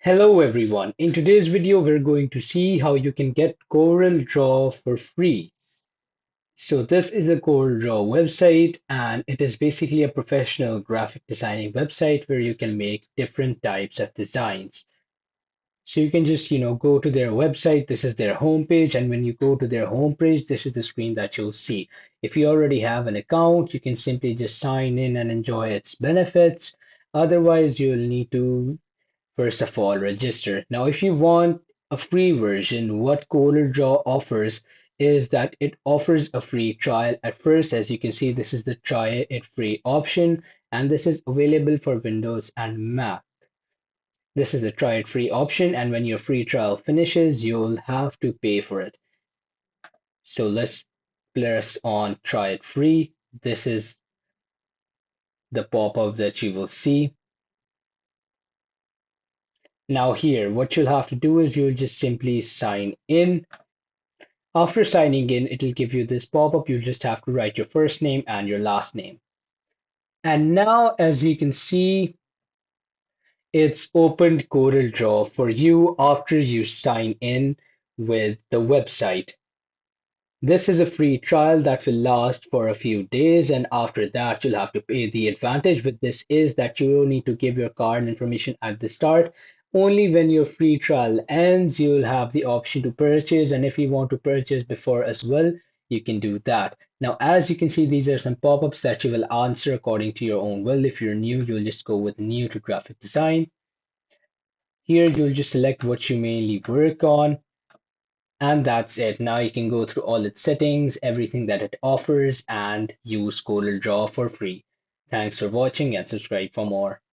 Hello everyone. In today's video, we're going to see how you can get CorelDRAW for free. So this is a CorelDRAW website, and it is basically a professional graphic designing website where you can make different types of designs. So you can just, go to their website. This is their homepage, and when you go to their homepage, this is the screen that you'll see. If you already have an account, you can simply just sign in and enjoy its benefits. Otherwise, you'll need to first of all, register. Now, if you want a free version, what CorelDRAW offers is that it offers a free trial at first. As you can see, this is the try it free option, and this is available for Windows and Mac. This is the try it free option, and when your free trial finishes, you'll have to pay for it. So let's press on try it free. This is the pop-up that you will see. Now here, what you'll have to do is you'll just simply sign in. After signing in, it'll give you this pop-up. You just have to write your first name and your last name. And now, as you can see, it's opened CorelDRAW for you after you sign in with the website. This is a free trial that will last for a few days, and after that, you'll have to pay. The advantage with this is that you don't need to give your card information at the start. Only when your free trial ends, you'll have the option to purchase, and if you want to purchase before as well, you can do that. Now, as you can see, these are some pop-ups that you will answer according to your own will. If you're new, you'll just go with new to graphic design. Here, you'll just select what you mainly work on. And that's it. Now you can go through all its settings, everything that it offers, and use CorelDRAW for free. Thanks for watching and subscribe for more.